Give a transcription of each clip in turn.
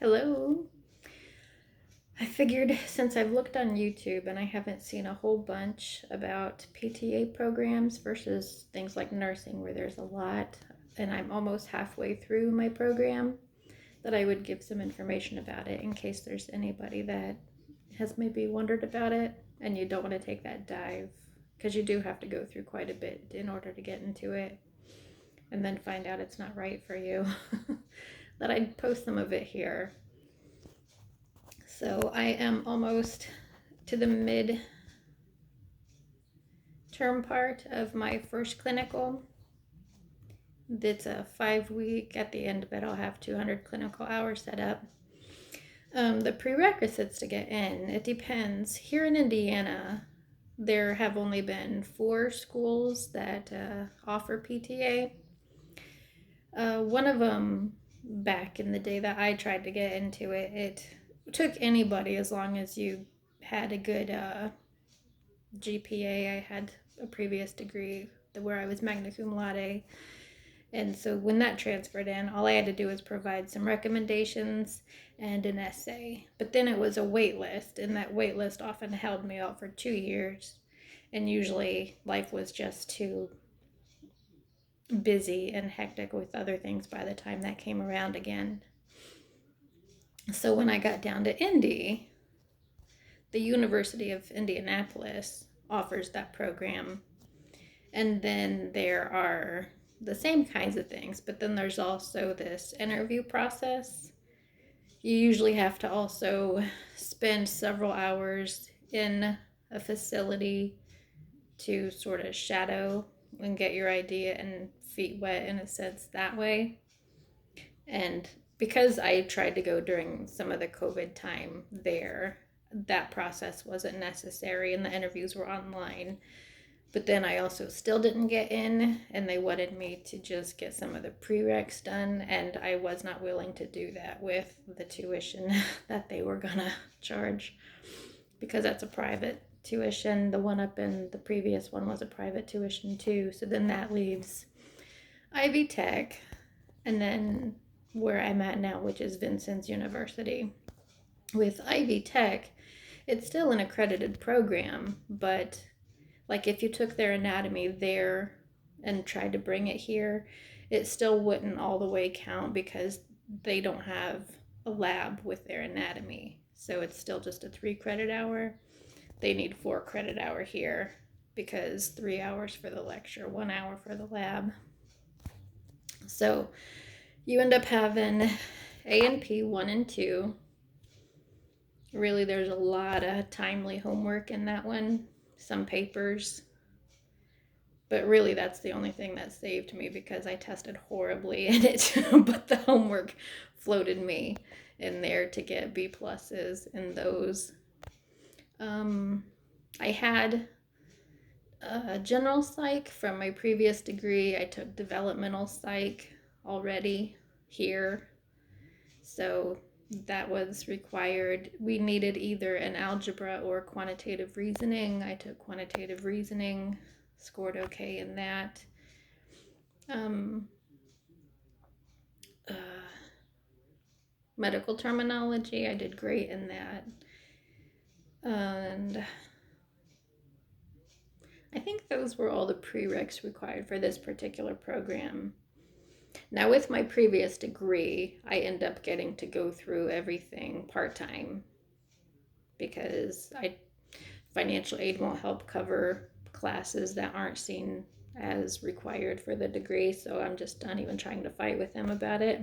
Hello. I figured since I've looked on YouTube and I haven't seen a whole bunch about PTA programs versus things like nursing where there's a lot, and I'm almost halfway through my program, that I would give some information about it in case there's anybody that has maybe wondered about it and you don't want to take that dive because you do have to go through quite a bit in order to get into it and then find out it's not right for you. That I'd post some of it here. So I am almost to the mid term part of my first clinical. It's a 5 week. At the end of it, I'll have 200 clinical hours set up. The prerequisites to get in, it depends. Here in Indiana, there have only been 4 schools that offer PTA. One of them, back in the day that I tried to get into it, it took anybody as long as you had a good GPA. I had a previous degree where I was magna cum laude. And so when that transferred in, all I had to do was provide some recommendations and an essay. But then it was a wait list, and that wait list often held me out for 2 years. And usually life was just too busy and hectic with other things by the time that came around again. So when I got down to Indy, the University of Indianapolis offers that program. And then there are the same kinds of things, but then there's also this interview process. You usually have to also spend several hours in a facility to sort of shadow and get your idea and feet wet in a sense that way. And because I tried to go during some of the COVID time there, that process wasn't necessary and the interviews were online. But then I also still didn't get in, and they wanted me to just get some of the prereqs done, and I was not willing to do that with the tuition that they were gonna charge, because that's a private tuition. The one up in the previous one was a private tuition too. So then that leaves Ivy Tech, and then where I'm at now, which is Vincent's University. With Ivy Tech, it's still an accredited program, but like if you took their anatomy there and tried to bring it here, it still wouldn't all the way count because they don't have a lab with their anatomy. So it's still just a 3 credit hour. They need 4 credit hour here because 3 hours for the lecture, 1 hour for the lab. So you end up having A&P 1 and 2. Really, there's a lot of timely homework in that one, some papers. But really, that's the only thing that saved me because I tested horribly in it. But the homework floated me in there to get B pluses in those. I had general psych from my previous degree. I took developmental psych already here. So that was required. We needed either an algebra or quantitative reasoning. I took quantitative reasoning, scored okay in that. Uh, Medical terminology, I did great in that. And I think those were all the prereqs required for this particular program. Now, with my previous degree, I end up getting to go through everything part-time because financial aid won't help cover classes that aren't seen as required for the degree, so I'm just not even trying to fight with them about it.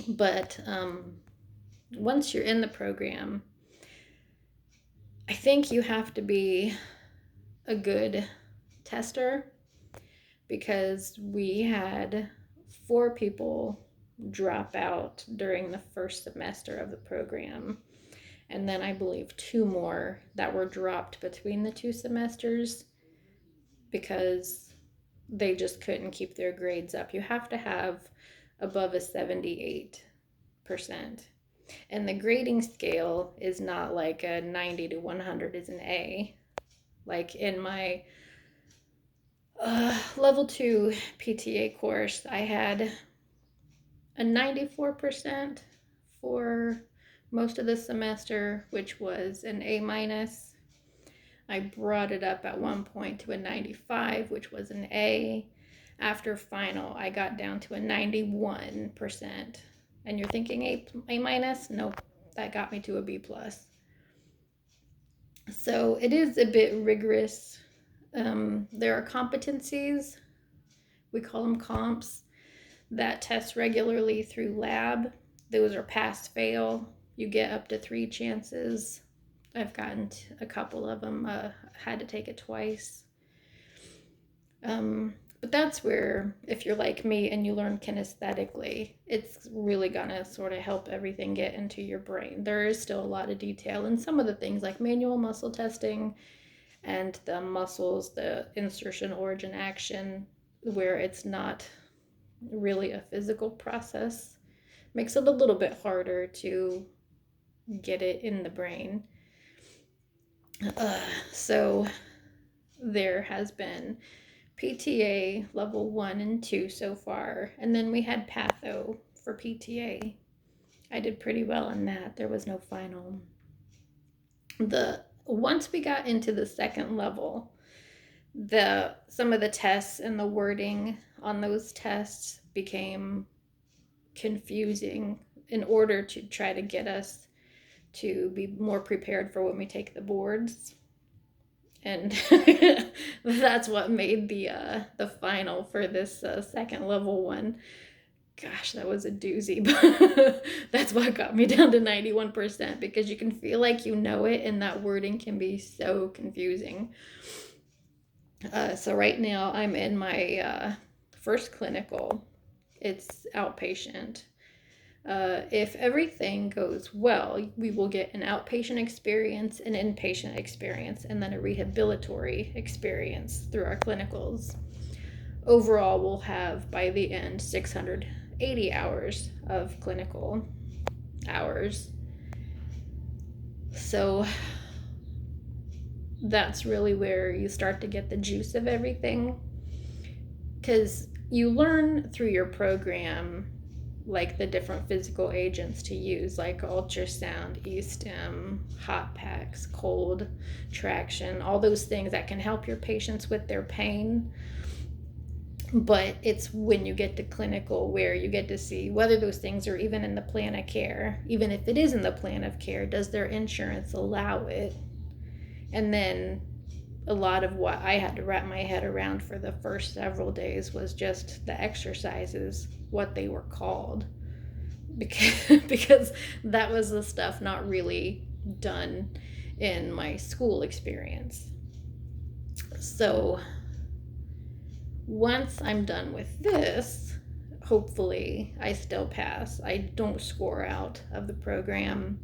But once you're in the program, I think you have to be a good tester because we had 4 people drop out during the first semester of the program. And then I believe 2 more that were dropped between the 2 semesters because they just couldn't keep their grades up. You have to have above a 78%. And the grading scale is not like a 90 to 100 is an A. Like in my level 2 PTA course, I had a 94% for most of the semester, which was an A minus. I brought it up at one point to a 95, which was an A. After final, I got down to a 91%. And you're thinking A minus? Nope, that got me to a B plus. So it is a bit rigorous. There are competencies, we call them comps, that test regularly through lab. Those are pass fail. You get up to 3 chances. I've gotten a couple of them. Had to take it twice. But that's where, if you're like me and you learn kinesthetically, it's really gonna sort of help everything get into your brain. There is still a lot of detail in some of the things like manual muscle testing and the muscles, the insertion, origin, action, where it's not really a physical process. Makes it a little bit harder to get it in the brain. So there has been PTA level 1 and 2 so far, and then we had patho for PTA. I did pretty well in that. There was no final. Once we got into the second level, some of the tests and the wording on those tests became confusing in order to try to get us to be more prepared for when we take the boards. And that's what made the final for this second level one. Gosh, that was a doozy. That's what got me down to 91%, because you can feel like you know it, and that wording can be so confusing. So right now I'm in my first clinical. It's outpatient. If everything goes well, we will get an outpatient experience, an inpatient experience, and then a rehabilitatory experience through our clinicals. Overall, we'll have, by the end, 680 hours of clinical hours. So that's really where you start to get the juice of everything, because you learn through your program like the different physical agents to use, like ultrasound, e-stim, hot packs, cold traction, all those things that can help your patients with their pain. But it's when you get to clinical where you get to see whether those things are even in the plan of care. Even if it is in the plan of care, does their insurance allow it? And then a lot of what I had to wrap my head around for the first several days was just the exercises, what they were called, because that was the stuff not really done in my school experience. So once I'm done with this, hopefully I still pass. I don't score out of the program.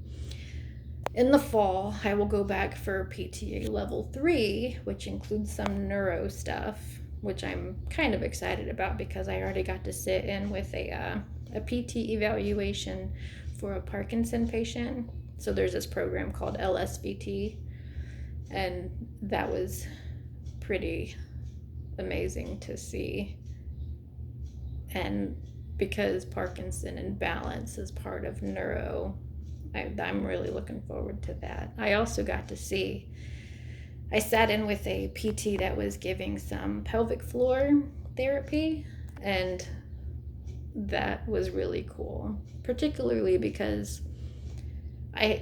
In the fall, I will go back for PTA level 3, which includes some neuro stuff, which I'm kind of excited about because I already got to sit in with a PT evaluation for a Parkinson patient. So there's this program called LSVT, and that was pretty amazing to see. And because Parkinson and balance is part of neuro, I'm really looking forward to that. I also got to see, I sat in with a PT that was giving some pelvic floor therapy, and that was really cool, particularly because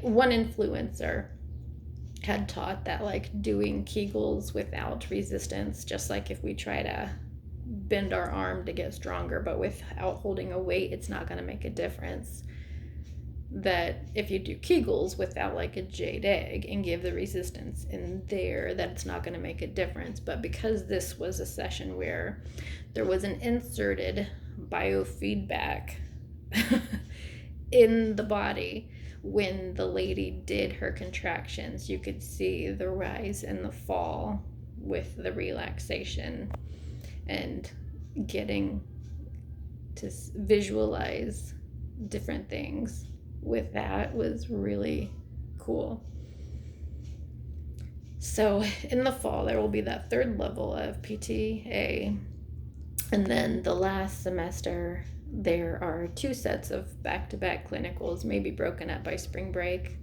one influencer had taught that like doing Kegels without resistance, just like if we try to bend our arm to get stronger, but without holding a weight, it's not going to make a difference. That if you do Kegels without like a jade egg and give the resistance in there, that it's not going to make a difference. But because this was a session where there was an inserted biofeedback in the body, when the lady did her contractions, you could see the rise and the fall with the relaxation, and getting to visualize different things with that was really cool. So in the fall, there will be that third level of PTA, and then the last semester there are 2 sets of back-to-back clinicals, maybe broken up by spring break.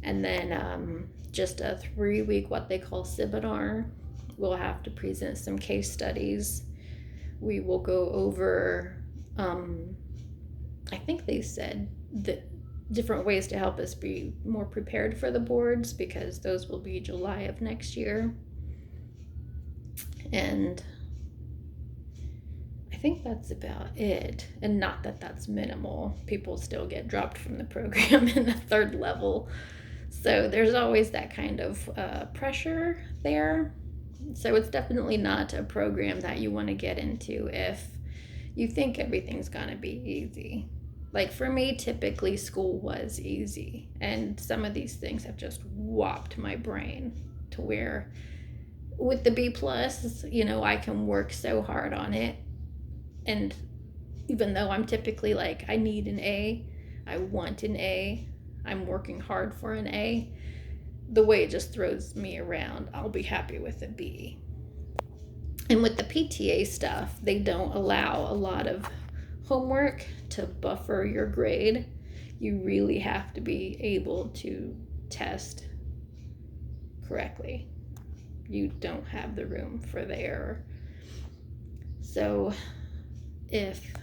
And then just a 3-week, what they call seminar. We'll have to present some case studies. We will go over, I think they said that different ways to help us be more prepared for the boards, because those will be July of next year. And I think that's about it. And not that that's minimal. People still get dropped from the program in the 3rd level. So there's always that kind of pressure there. So it's definitely not a program that you want to get into if you think everything's going to be easy. Like for me, typically school was easy. And some of these things have just whopped my brain to where with the B+, I can work so hard on it. And even though I'm typically like, I need an A, I want an A, I'm working hard for an A, the way it just throws me around, I'll be happy with a B. And with the PTA stuff, they don't allow a lot of homework to buffer your grade. You really have to be able to test correctly. You don't have the room for the error. So if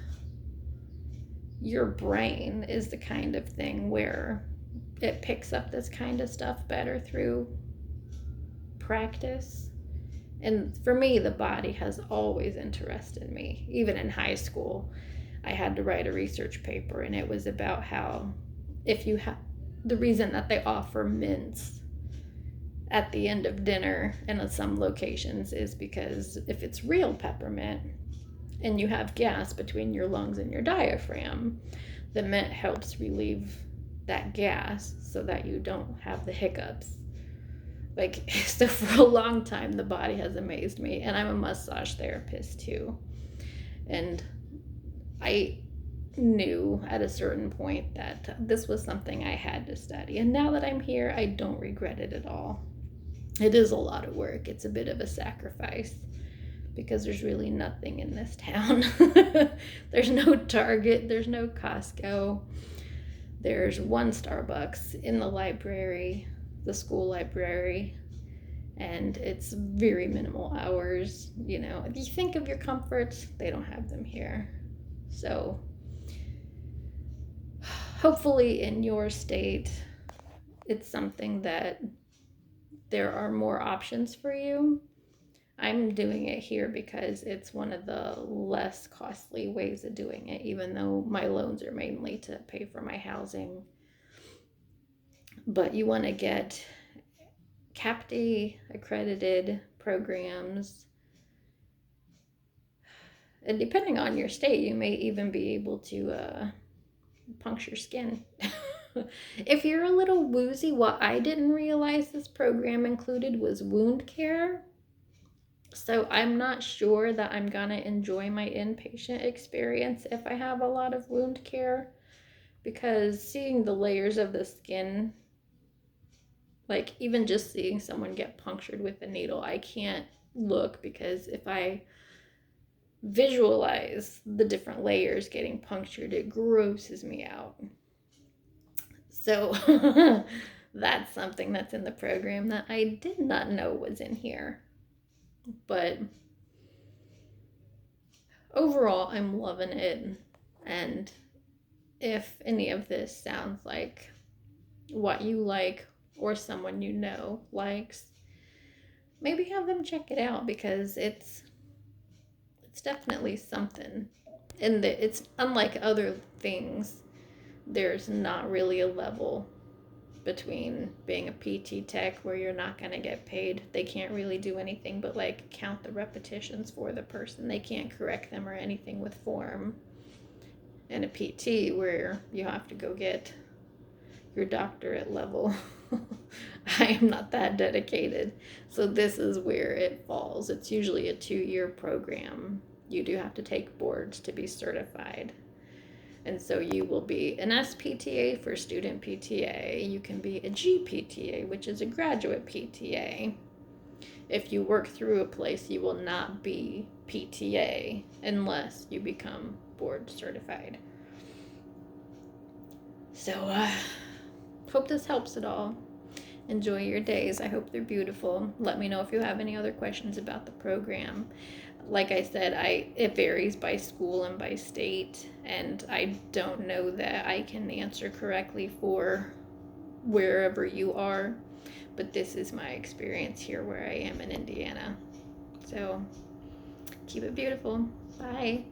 your brain is the kind of thing where it picks up this kind of stuff better through practice. And for me, the body has always interested me. Even in high school, I had to write a research paper, and it was about how if you have the reason that they offer mints at the end of dinner in some locations is because if it's real peppermint and you have gas between your lungs and your diaphragm, the mint helps relieve that gas so that you don't have the hiccups. So for a long time, the body has amazed me. And I'm a massage therapist too. And I knew at a certain point that this was something I had to study. And now that I'm here, I don't regret it at all. It is a lot of work. It's a bit of a sacrifice because there's really nothing in this town. There's no Target, there's no Costco. There's one Starbucks in the library, the school library, and it's very minimal hours. If you think of your comforts, they don't have them here. So hopefully in your state, it's something that there are more options for you. I'm doing it here because it's one of the less costly ways of doing it, even though my loans are mainly to pay for my housing. But you want to get CAPTE accredited programs. And depending on your state, you may even be able to puncture skin. If you're a little woozy, what I didn't realize this program included was wound care. So I'm not sure that I'm gonna enjoy my inpatient experience if I have a lot of wound care, because seeing the layers of the skin, like even just seeing someone get punctured with a needle, I can't look, because if I visualize the different layers getting punctured, it grosses me out. So that's something that's in the program that I did not know was in here. But overall, I'm loving it. And if any of this sounds like what you like or someone you know likes, maybe have them check it out, because it's definitely something. And it's unlike other things. There's not really a level between being a PT tech where you're not going to get paid. They can't really do anything but count the repetitions for the person. They can't correct them or anything with form. And a PT where you have to go get your doctorate level. I am not that dedicated. So this is where it falls. It's usually a 2-year program. You do have to take boards to be certified. And so you will be an SPTA for student PTA. You can be a GPTA, which is a graduate PTA. If you work through a place, you will not be PTA unless you become board certified. So, hope this helps at all. Enjoy your days. I hope they're beautiful. Let me know if you have any other questions about the program. Like I said, it varies by school and by state, and I don't know that I can answer correctly for wherever you are, but this is my experience here where I am in Indiana. So keep it beautiful. Bye.